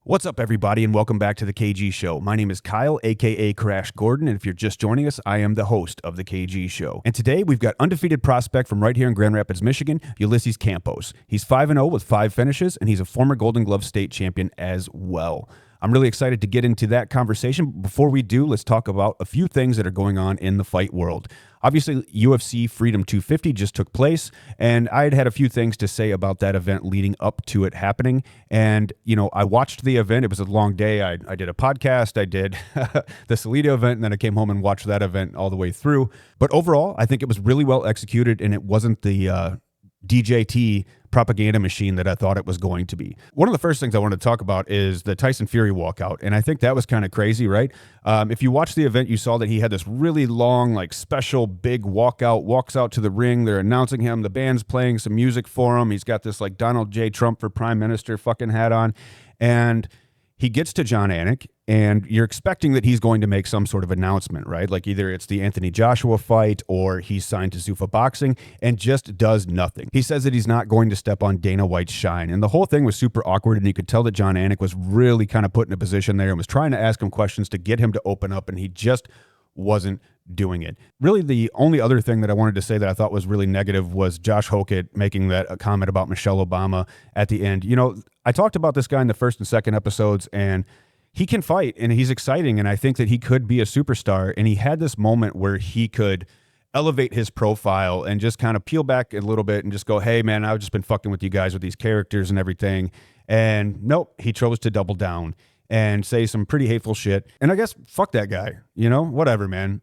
What's up, everybody, and welcome back to the KG Show. My name is Kyle, aka Crash Gordon, and if you're just joining us, I am the host of the KG Show. And today we've got undefeated prospect from right here in Grand Rapids, Michigan, Ulysses Campos. He's 5-0 with 5 finishes, and he's a former Golden Glove state champion as well. I'm really excited to get into that conversation. Before we do, let's talk about a few things that are going on in the fight world. Obviously, UFC Freedom 250 just took place, and I had a few things to say about that event leading up to it happening. And, I watched the event. It was a long day. I did a podcast. I did the Salida event, and then I came home and watched that event all the way through. But overall, I think it was really well executed, and it wasn't the DJT propaganda machine that I thought it was going to be. One of the first things I wanted to talk about is the Tyson Fury walkout, and I think that was kind of crazy, right? If you watched the event, you saw that he had this really long, special big walkout, walks out to the ring, they're announcing him, the band's playing some music for him, he's got this Donald J. Trump for Prime Minister fucking hat on, and he gets to Jon Anik, and you're expecting that he's going to make some sort of announcement, right? Like either it's the Anthony Joshua fight or he's signed to Zuffa Boxing, and just does nothing. He says that he's not going to step on Dana White's shine. And the whole thing was super awkward, and you could tell that Jon Anik was really kind of put in a position there and was trying to ask him questions to get him to open up, and he just wasn't doing it. Really, the only other thing that I wanted to say that I thought was really negative was Josh Hokett making that a comment about Michelle Obama at the end. I talked about this guy in the first and second episodes, and he can fight, and he's exciting, and I think that he could be a superstar, and he had this moment where he could elevate his profile and just kind of peel back a little bit and just go, hey, man, I've just been fucking with you guys with these characters and everything. And nope, he chose to double down and say some pretty hateful shit. And I guess, fuck that guy, whatever, man.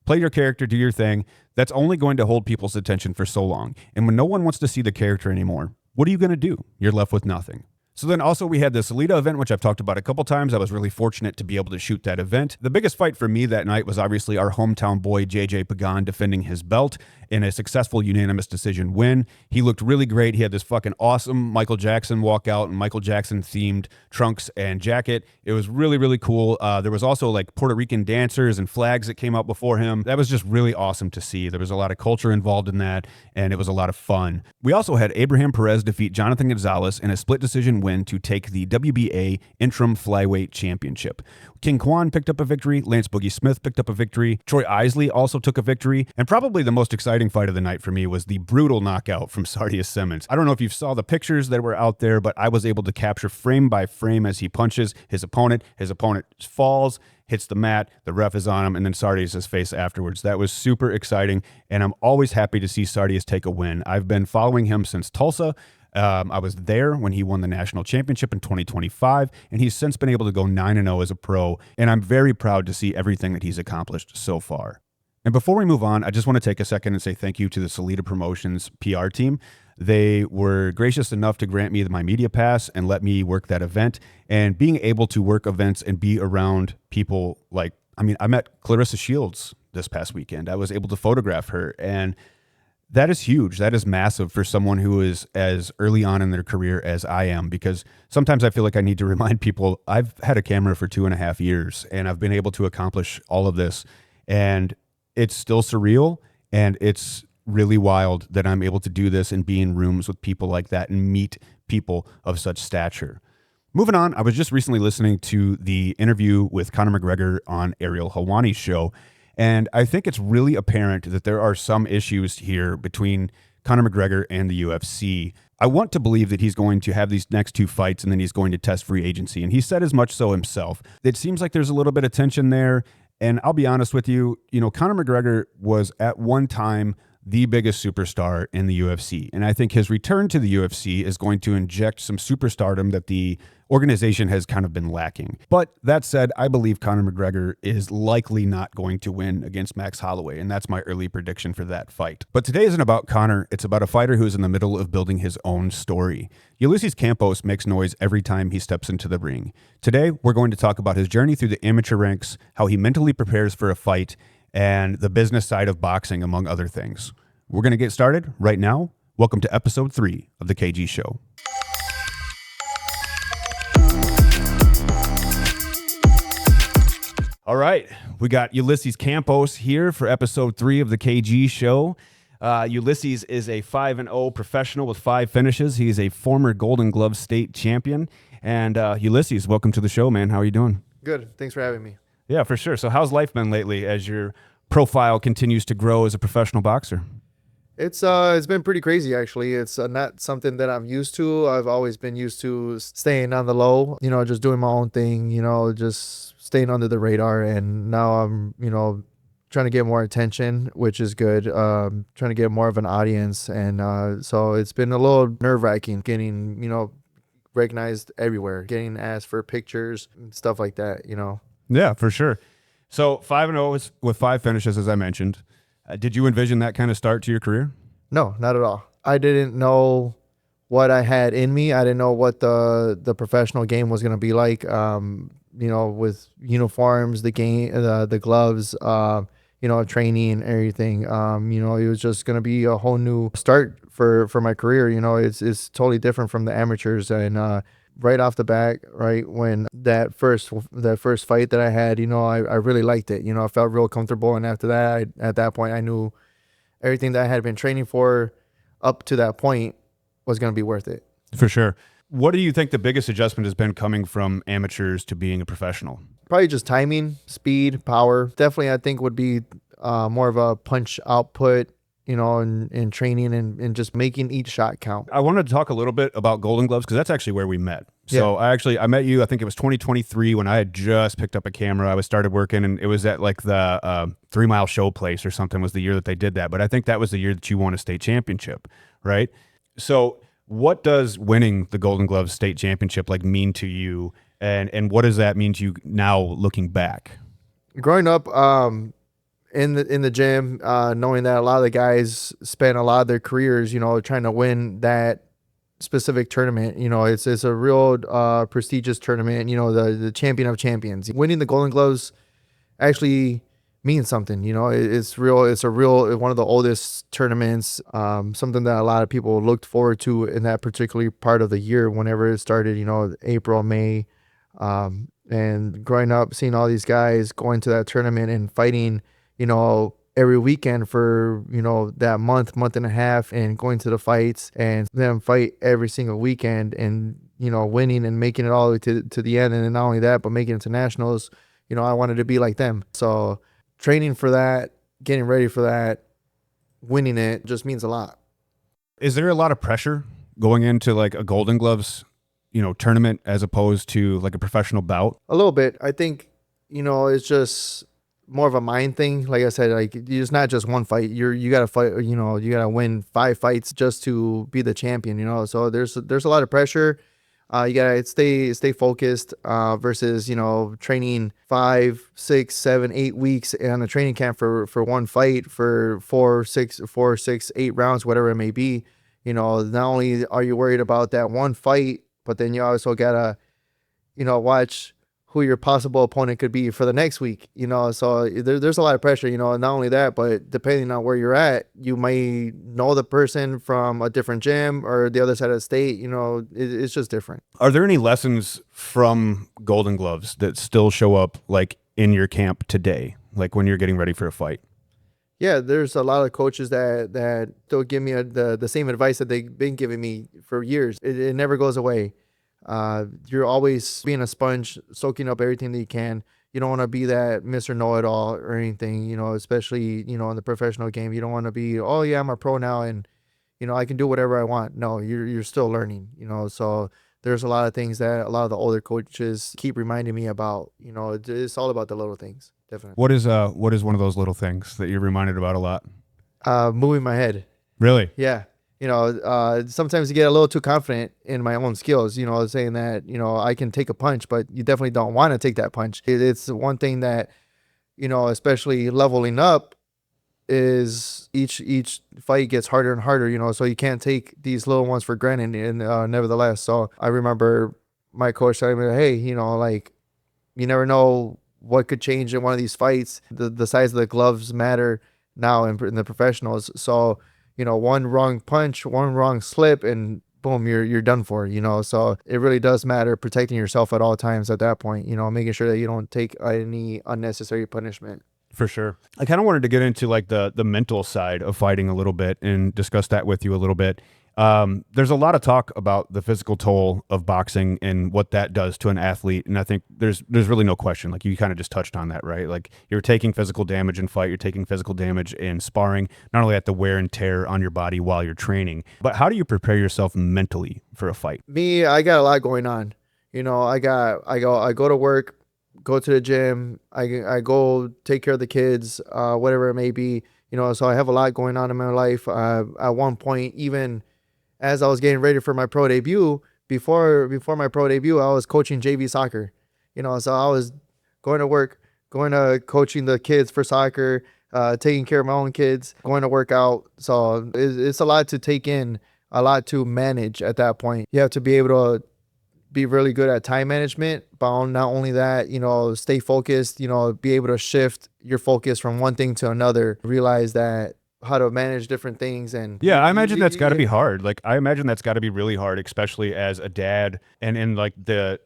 Play your character, do your thing. That's only going to hold people's attention for so long. And when no one wants to see the character anymore, what are you going to do? You're left with nothing. So then also we had the Salida event, which I've talked about a couple times. I was really fortunate to be able to shoot that event. The biggest fight for me that night was obviously our hometown boy, JJ Pagan, defending his belt in a successful unanimous decision win. He looked really great. He had this fucking awesome Michael Jackson walkout and Michael Jackson themed trunks and jacket. It was really, really cool. There was also Puerto Rican dancers and flags that came out before him. That was just really awesome to see. There was a lot of culture involved in that, and it was a lot of fun. We also had Abraham Perez defeat Jonathan Gonzalez in a split decision win to take the WBA interim flyweight championship. King Kwan picked up a victory. Lance Boogie Smith picked up a victory. Troy Isley also took a victory. And probably the most exciting fight of the night for me was the brutal knockout from Sardius Simmons. I don't know if you saw the pictures that were out there, but I was able to capture frame by frame as he punches his opponent. His opponent falls, hits the mat, the ref is on him, and then Sardius' face afterwards. That was super exciting, and I'm always happy to see Sardius take a win. I've been following him since Tulsa. I was there when he won the national championship in 2025, and he's since been able to go 9-0 as a pro, and I'm very proud to see everything that he's accomplished so far. And before we move on, I just want to take a second and say thank you to the Salida Promotions PR team. They were gracious enough to grant me my media pass and let me work that event, and being able to work events and be around people I met Clarissa Shields this past weekend. I was able to photograph her, and that is huge. That is massive for someone who is as early on in their career as I am, because sometimes I feel like I need to remind people I've had a camera for 2.5 years, and I've been able to accomplish all of this, and it's still surreal, and it's really wild that I'm able to do this and be in rooms with people like that and meet people of such stature. Moving on, I was just recently listening to the interview with Conor McGregor on Ariel Helwani's show, and I think it's really apparent that there are some issues here between Conor McGregor and the UFC. I want to believe that he's going to have these next 2 fights and then he's going to test free agency. And he said as much so himself. It seems like there's a little bit of tension there. And I'll be honest with you, Conor McGregor was at one time the biggest superstar in the UFC. And I think his return to the UFC is going to inject some superstardom that the organization has kind of been lacking. But that said, I believe Conor McGregor is likely not going to win against Max Holloway, and that's my early prediction for that fight. But today isn't about Conor, it's about a fighter who is in the middle of building his own story. Ulysses Campos makes noise every time he steps into the ring. Today, we're going to talk about his journey through the amateur ranks, how he mentally prepares for a fight, and the business side of boxing, among other things. We're going to get started right now. Welcome to episode 3 of The KG Show. All right, we got Ulysses Campos here for episode 3 of The KG Show. Ulysses is a 5-0 professional with 5 finishes. He is a former Golden Glove state champion, And Ulysses, welcome to the show, man. How are you doing? Good. Thanks for having me. Yeah, for sure. So how's life been lately as your profile continues to grow as a professional boxer? It's been pretty crazy actually. It's not something that I'm used to. I've always been used to staying on the low, just doing my own thing, just staying under the radar. And now I'm, trying to get more attention, which is good. Trying to get more of an audience, and so it's been a little nerve-wracking getting, recognized everywhere, getting asked for pictures and stuff like that. Yeah, for sure. So 5-0 with 5 finishes, as I mentioned. Did you envision that kind of start to your career? No, not at all. I didn't know what I had in me. I didn't know what the professional game was going to be like. With uniforms, the game, the gloves, training and everything. It was just going to be a whole new start for my career. It's totally different from the amateurs. And right off the bat, right when that first fight that I had, I really liked it. I felt real comfortable. And after that, at that point, I knew everything that I had been training for up to that point was going to be worth it. For sure. What do you think the biggest adjustment has been coming from amateurs to being a professional? Probably just timing, speed, power. Definitely, I think would be more of a punch output, in training and just making each shot count. I wanted to talk a little bit about Golden Gloves because that's actually where we met. So I met you, I think it was 2023 when I had just picked up a camera. I started working and it was at like the 3 Mile Show place or something was the year that they did that. But I think that was the year that you won a state championship, right? So what does winning the Golden Gloves state championship like mean to you? And what does that mean to you now looking back? Growing up, in the gym, knowing that a lot of the guys spend a lot of their careers, trying to win that specific tournament. It's a real prestigious tournament. The champion of champions. Winning the Golden Gloves actually means something. It's real. It's a real one of the oldest tournaments. Something that a lot of people looked forward to in that particular part of the year. Whenever it started, April, May, and growing up, seeing all these guys going to that tournament and fighting, every weekend for, that month and a half and going to the fights and them fight every single weekend and, winning and making it all the way to the end. And then not only that, but making it to nationals, I wanted to be like them. So training for that, getting ready for that, winning it just means a lot. Is there a lot of pressure going into like a Golden Gloves, tournament as opposed to like a professional bout? A little bit. I think, it's just more of a mind thing. Like I said, like it's not just one fight. You got to fight, you got to win 5 fights just to be the champion, so there's a lot of pressure. You got to stay focused, versus, training 5, 6, 7, 8 weeks on a training camp for one fight for 4, 6, 8 rounds, whatever it may be. Not only are you worried about that one fight, but then you also got to, watch who your possible opponent could be for the next week, so there's a lot of pressure, not only that, but depending on where you're at, you may know the person from a different gym or the other side of the state, it's just different. Are there any lessons from Golden Gloves that still show up like in your camp today, like when you're getting ready for a fight? Yeah, there's a lot of coaches that still give me the same advice that they've been giving me for years. It never goes away. You're always being a sponge, soaking up everything that you can. You don't want to be that Mr. Know-it-all or anything, especially, in the professional game. You don't want to be, oh yeah, I'm a pro now and, I can do whatever I want. No, you're still learning, so there's a lot of things that a lot of the older coaches keep reminding me about. It's all about the little things, definitely. What is one of those little things that you're reminded about a lot? Moving my head. Really? Yeah. Sometimes you get a little too confident in my own skills, saying that, I can take a punch, but you definitely don't want to take that punch. It's one thing that, especially leveling up, is each fight gets harder and harder, so you can't take these little ones for granted. And nevertheless, so I remember my coach telling me, hey, like, you never know what could change in one of these fights. The size of the gloves matter now in the professionals. So, one wrong punch, one wrong slip, and boom, you're done for, So it really does matter protecting yourself at all times at that point, making sure that you don't take any unnecessary punishment. For sure. I kind of wanted to get into like the mental side of fighting a little bit and discuss that with you a little bit. There's a lot of talk about the physical toll of boxing and what that does to an athlete, and I think there's really no question. Like you kind of just touched on that, right? Like you're taking physical damage in fight, you're taking physical damage in sparring, not only at the wear and tear on your body while you're training, but how do you prepare yourself mentally for a fight? Me, I got a lot going on. I go to work, go to the gym. I go take care of the kids, whatever it may be. So I have a lot going on in my life. At one point, even as I was getting ready for my pro debut, before my pro debut, I was coaching JV soccer. So I was going to work, going to coaching the kids for soccer, taking care of my own kids, going to work out. So it's a lot to take in, a lot to manage at that point. You have to be able to be really good at time management, but not only that, stay focused, be able to shift your focus from one thing to another, realize that how to manage different things. And Yeah, I imagine that's got to be hard. Like I imagine that's got to be really hard, especially as a dad and in like the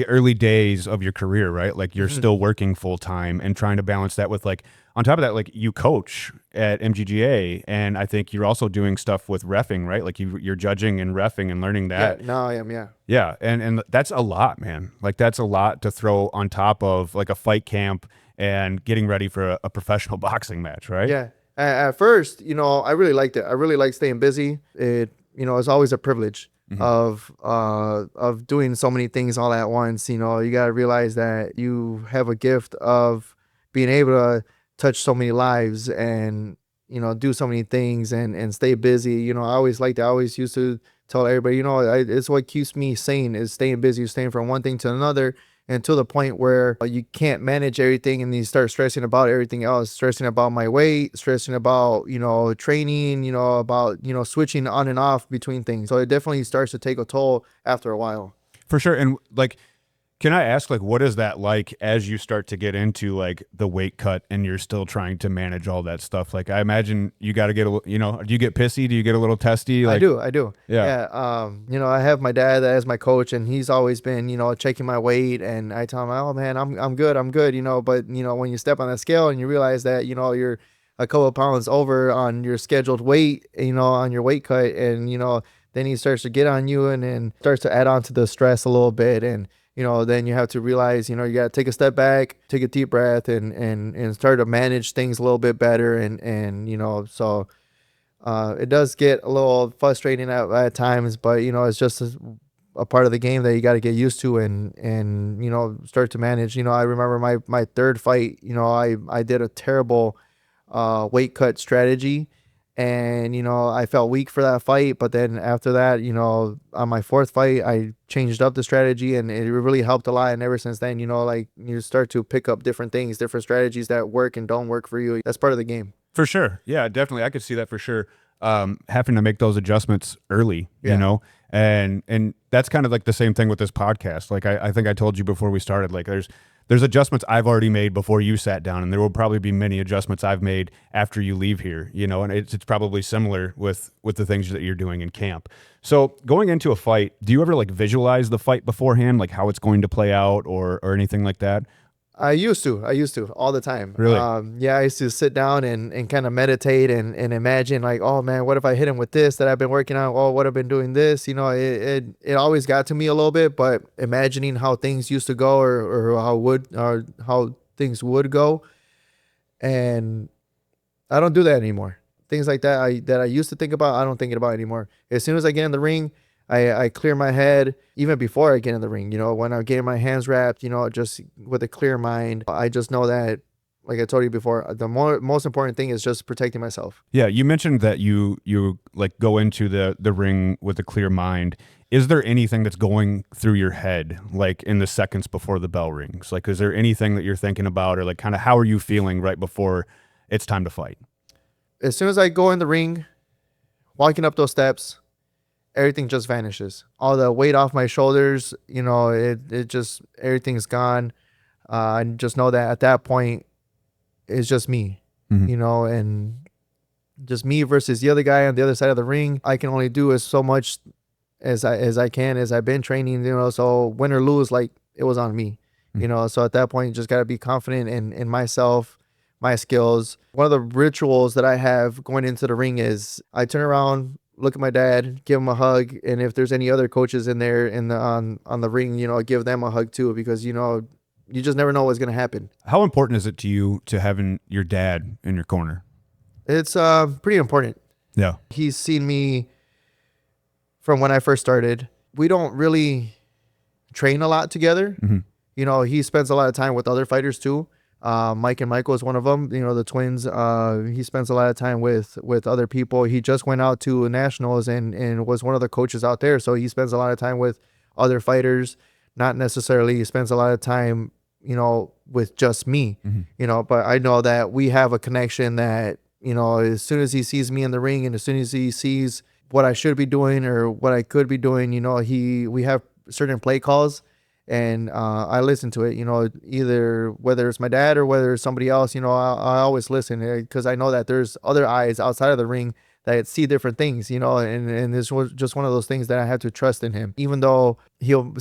early days of your career, right? Like you're still working full time and trying to balance that with like on top of that, like you coach at MGGA, and I think you're also doing stuff with reffing, right? Like you're judging and reffing and learning that. Yeah, no, I am, yeah. Yeah, and that's a lot, man. Like that's a lot to throw on top of like a fight camp and getting ready for a professional boxing match, right? Yeah. At first, I really liked it. I really like staying busy. It's always a privilege of doing so many things all at once. You got to realize that you have a gift of being able to touch so many lives and, do so many things and stay busy. I always liked it. I always used to tell everybody, it's what keeps me sane is staying busy, staying from one thing to another, and to the point where you can't manage everything and you start stressing about everything else, stressing about my weight, stressing about, training, about, switching on and off between things. So it definitely starts to take a toll after a while. For sure. And like, can I ask, like, what is that like as you start to get into like the weight cut and you're still trying to manage all that stuff? Like, I imagine you got to get do you get pissy? Do you get a little testy? Like, I do. Yeah. I have my dad as my coach, and he's always been, checking my weight, and I tell him, oh man, I'm good, but when you step on that scale and you realize that, you're a couple of pounds over on your scheduled weight, on your weight cut, and, then he starts to get on you and then starts to add on to the stress a little bit. And, then you have to realize, you got to take a step back, take a deep breath, and start to manage things a little bit better. So it does get a little frustrating at times, but, it's just a part of the game that you got to get used to and start to manage. I remember my third fight, I did a terrible weight cut strategy. And, I felt weak for that fight. But then after that, on my fourth fight, I changed up the strategy and it really helped a lot. And ever since then, like you start to pick up different things, different strategies that work and don't work for you. That's part of the game. For sure. Yeah, definitely. I could see that for sure. Having to make those adjustments early, Yeah. and that's kind of like the same thing with this podcast. Like I think I told you before we started, like there's adjustments I've already made before you sat down, and there will probably be many adjustments I've made after you leave here, and it's probably similar with the things that you're doing in camp. So going into a fight, do you ever like visualize the fight beforehand, like how it's going to play out or anything like that? I used to all the time. Really? Yeah, I used to sit down and kind of meditate and imagine like, oh man, what if I hit him with this that I've been working on? Oh, what I've been doing this, it always got to me a little bit, but imagining how things used to go or how things would go. And I don't do that anymore. Things like that I used to think about, I don't think about anymore. As soon as I get in the ring, I clear my head even before I get in the ring, when I'm getting my hands wrapped, just with a clear mind. I just know that, like I told you before, the most important thing is just protecting myself. Yeah, you mentioned that you like go into the ring with a clear mind. Is there anything that's going through your head like in the seconds before the bell rings? Like, is there anything that you're thinking about, or like kind of how are you feeling right before it's time to fight? As soon as I go in the ring, walking up those steps, everything just vanishes. All the weight off my shoulders, it just, everything's gone. I just know that at that point, it's just me, and just me versus the other guy on the other side of the ring. I can only do as so much as I can, as I've been training, so win or lose, like it was on me, so at that point, you just got to be confident in myself, my skills. One of the rituals that I have going into the ring is I turn around, look at my dad, give him a hug, and if there's any other coaches in there on the ring, give them a hug too, because you just never know what's gonna happen. How important is it to you to having your dad in your corner? It's pretty important. Yeah. He's seen me from when I first started. We don't really train a lot together. He spends a lot of time with other fighters too. Mike and Michael is one of them, the twins. He spends a lot of time with other people. He just went out to nationals and was one of the coaches out there. So he spends a lot of time with other fighters, not necessarily he spends a lot of time, with just me, but I know that we have a connection that, as soon as he sees me in the ring and as soon as he sees what I should be doing or what I could be doing, we have certain play calls. And I listen to it, either whether it's my dad or whether it's somebody else, I always listen because I know that there's other eyes outside of the ring that see different things, and this was just one of those things that I have to trust in him. Even though he'll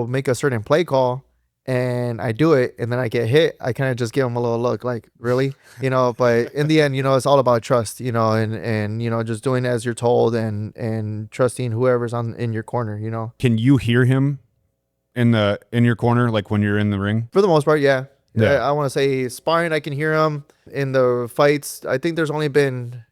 make a certain play call and I do it and then I get hit, I kind of just give him a little look like, really? But in the end, it's all about trust, and just doing as you're told and trusting whoever's in your corner, Can you hear him in your corner, like when you're in the ring? For the most part, yeah. Yeah. I want to say sparring, I can hear him. In the fights, I think there's only been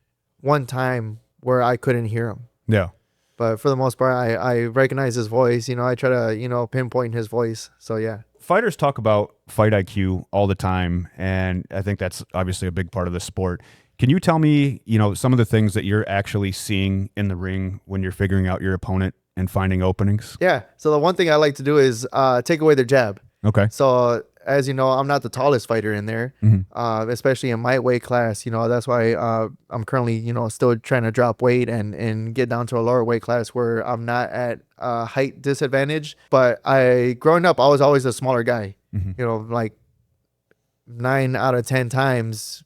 one time where I couldn't hear him. Yeah. But for the most part, I recognize his voice. I try to, pinpoint his voice. So, yeah. Fighters talk about fight IQ all the time, and I think that's obviously a big part of the sport. Can you tell me, some of the things that you're actually seeing in the ring when you're figuring out your opponent and finding openings? Yeah. So the one thing I like to do is take away their jab. Okay. So as you know, I'm not the tallest fighter in there, especially in my weight class. That's why I'm currently, still trying to drop weight and get down to a lower weight class where I'm not at height disadvantage. But growing up, I was always a smaller guy. Like 9 out of 10 times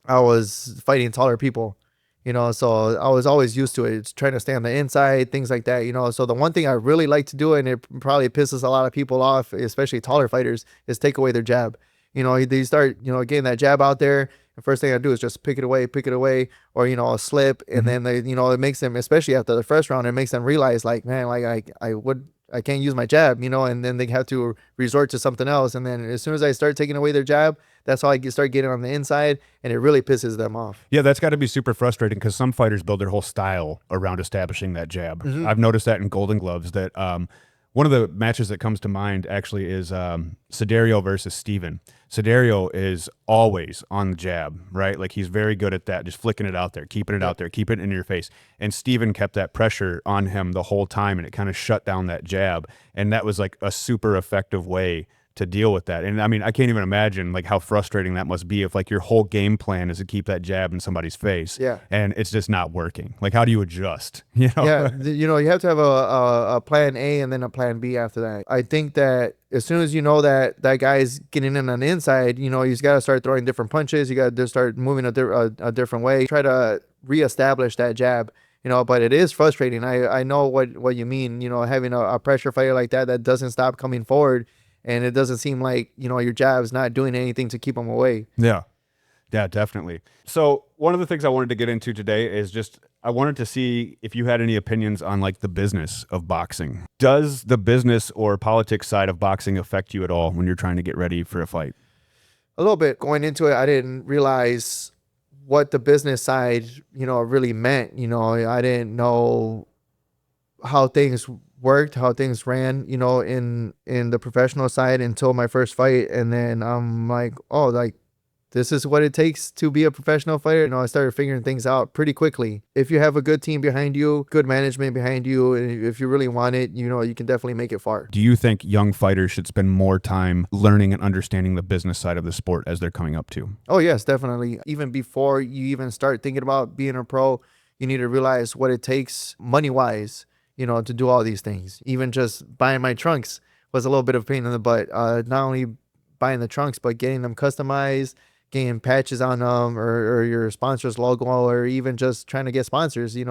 I was fighting taller people. So I was always used to it. It's trying to stay on the inside, things like that, So the one thing I really like to do, and it probably pisses a lot of people off, especially taller fighters, is take away their jab. They start, getting that jab out there. The first thing I do is just pick it away, or, a slip. And then they, it makes them, especially after the first round, it makes them realize like, man, like I can't use my jab, and then they have to resort to something else. And then as soon as I start taking away their jab, that's how I start getting on the inside, and it really pisses them off. Yeah, that's got to be super frustrating because some fighters build their whole style around establishing that jab. I've noticed that in Golden Gloves that one of the matches that comes to mind actually is Siderio versus Steven. Siderio is always on the jab, right? Like he's very good at that, just flicking it out there, keeping it out there, keeping it in your face. And Steven kept that pressure on him the whole time, and it kind of shut down that jab. And that was like a super effective way to deal with that. And I mean, I can't even imagine like how frustrating that must be if like your whole game plan is to keep that jab in somebody's face. Yeah. And it's just not working. Like, how do you adjust? Yeah. You have to have a plan A and then a plan B after that. I think that as soon as you know that that guy's getting in on the inside, he's got to start throwing different punches. You got to start moving a different way. Try to reestablish that jab. But it is frustrating. I know what you mean, having a pressure fighter like that doesn't stop coming forward. And it doesn't seem like, your jab's not doing anything to keep them away. Yeah. Yeah, definitely. So one of the things I wanted to get into today is just, I wanted to see if you had any opinions on like the business of boxing. Does the business or politics side of boxing affect you at all when you're trying to get ready for a fight? A little bit. Going into it, I didn't realize what the business side, really meant. I didn't know how things worked, how things ran, in the professional side until my first fight. And then I'm like, oh, like this is what it takes to be a professional fighter. I started figuring things out pretty quickly. If you have a good team behind you, good management behind you, and if you really want it, you can definitely make it far. Do you think young fighters should spend more time learning and understanding the business side of the sport as they're coming up to? Oh, yes, definitely. Even before you even start thinking about being a pro, you need to realize what it takes money-wise, to do all these things. Even just buying my trunks was a little bit of a pain in the butt. Not only buying the trunks, but getting them customized, getting patches on them or your sponsor's logo, or even just trying to get sponsors. It's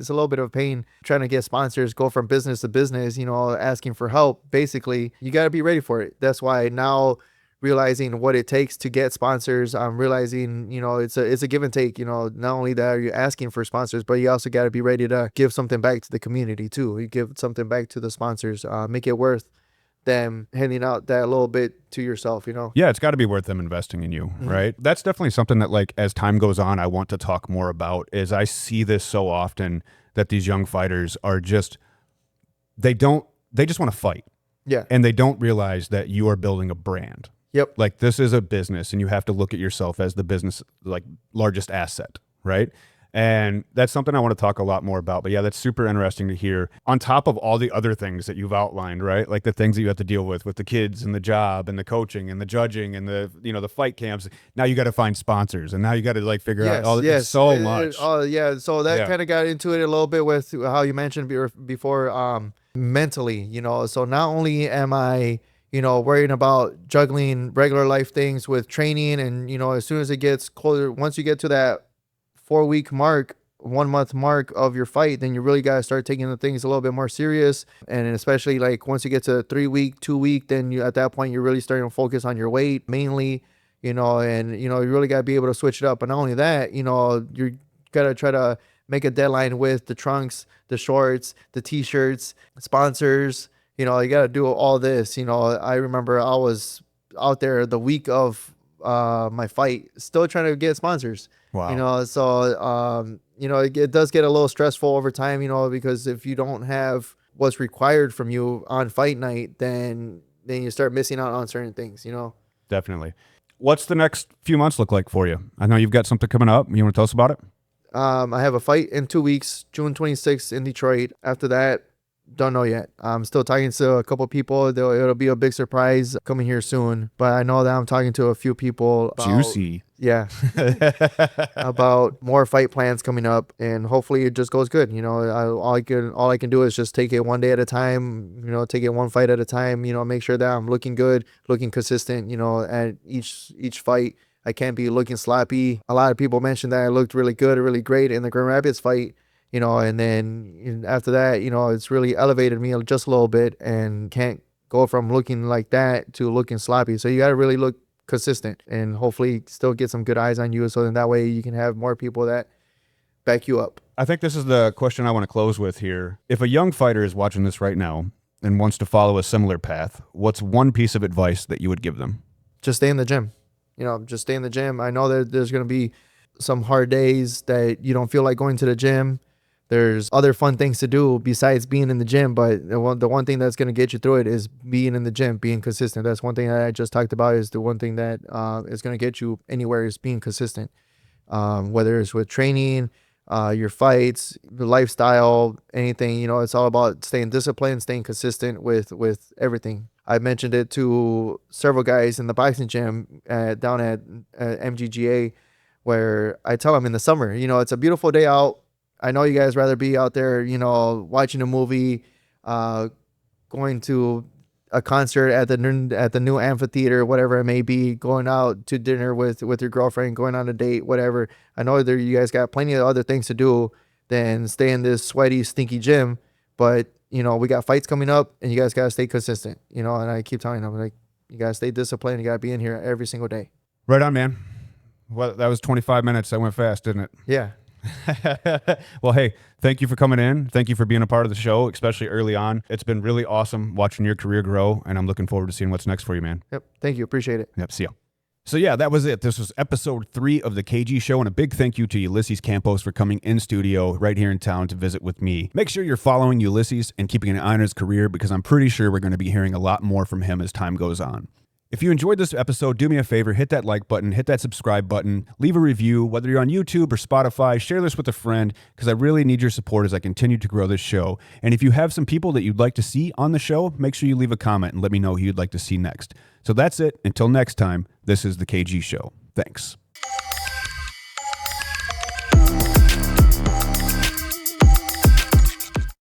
a little bit of a pain trying to get sponsors, go from business to business, asking for help. Basically, you got to be ready for it. That's why now realizing what it takes to get sponsors. I'm realizing, it's a give and take. Not only that are you asking for sponsors, but you also got to be ready to give something back to the community too. You give something back to the sponsors, make it worth them handing out that little bit to yourself. Yeah, it's got to be worth them investing in you, right? That's definitely something that, like, as time goes on, I want to talk more about. Is I see this so often that these young fighters are just they just want to fight. Yeah. And they don't realize that you are building a brand. Yep. Like, this is a business, and you have to look at yourself as the business, like, largest asset, right? And that's something I want to talk a lot more about. But yeah, that's super interesting to hear. On top of all the other things that you've outlined, right? Like the things that you have to deal with the kids and the job and the coaching and the judging and the fight camps. Now you got to find sponsors, and now you got to like figure out all yes. so much. Oh yeah. So that kind of got into it a little bit with how you mentioned before, mentally, so not only am I, worrying about juggling regular life things with training, and, as soon as it gets closer, once you get to that 4-week mark, 1 month mark of your fight, then you really got to start taking the things a little bit more serious. And especially like once you get to 3-week, 2-week, then at that point, you're really starting to focus on your weight mainly, and, you really got to be able to switch it up. But not only that, you got to try to make a deadline with the trunks, the shorts, the t-shirts, sponsors, you got to do all this. I remember I was out there the week of my fight, still trying to get sponsors. Wow. So it does get a little stressful over time, because if you don't have what's required from you on fight night, then you start missing out on certain things. Definitely. What's the next few months look like for you? I know you've got something coming up. You want to tell us about it? I have a fight in 2 weeks, June 26th in Detroit. After that, don't know yet. I'm still talking to a couple people. It'll be a big surprise coming here soon. But I know that I'm talking to a few people about, juicy. Yeah. About more fight plans coming up, and hopefully it just goes good. All I can do is just take it one day at a time. Take it one fight at a time. Make sure that I'm looking good, looking consistent. At each fight. I can't be looking sloppy. A lot of people mentioned that I looked really good, really great in the Grand Rapids fight, and then after that, it's really elevated me just a little bit, and can't go from looking like that to looking sloppy. So you got to really look consistent, and hopefully still get some good eyes on you, so then that way you can have more people that back you up. I think this is the question I want to close with here. If a young fighter is watching this right now and wants to follow a similar path, what's one piece of advice that you would give them? Just stay in the gym. Just stay in the gym. I know that there's going to be some hard days that you don't feel like going to the gym. There's other fun things to do besides being in the gym, but the one thing that's going to get you through it is being in the gym, being consistent. That's one thing that I just talked about, is the one thing that is going to get you anywhere is being consistent, whether it's with training, your fights, the lifestyle, anything. It's all about staying disciplined, staying consistent with everything. I mentioned it to several guys in the boxing gym down at MGGA, where I tell them in the summer, it's a beautiful day out. I know you guys rather be out there, watching a movie, going to a concert at the new amphitheater, whatever it may be, going out to dinner with your girlfriend, going on a date, whatever. I know that you guys got plenty of other things to do than stay in this sweaty, stinky gym, but we got fights coming up, and you guys got to stay consistent, and I keep telling them, like, you got to stay disciplined. You got to be in here every single day. Right on, man. Well, that was 25 minutes. That went fast, didn't it? Yeah. Well, hey, thank you for coming in. Thank you for being a part of the show, especially early on. It's been really awesome watching your career grow, and I'm looking forward to seeing what's next for you, man. Yep. Thank you. Appreciate it. Yep. See ya. So yeah, that was it. This was episode 3 of the KG Show, and a big thank you to Ulysses Campos for coming in studio right here in town to visit with me. Make sure you're following Ulysses and keeping an eye on his career, because I'm pretty sure we're going to be hearing a lot more from him as time goes on. If you enjoyed this episode, do me a favor, hit that like button, hit that subscribe button, leave a review, whether you're on YouTube or Spotify, share this with a friend, because I really need your support as I continue to grow this show. And if you have some people that you'd like to see on the show, make sure you leave a comment and let me know who you'd like to see next. So that's it. Until next time, this is the KG Show. Thanks.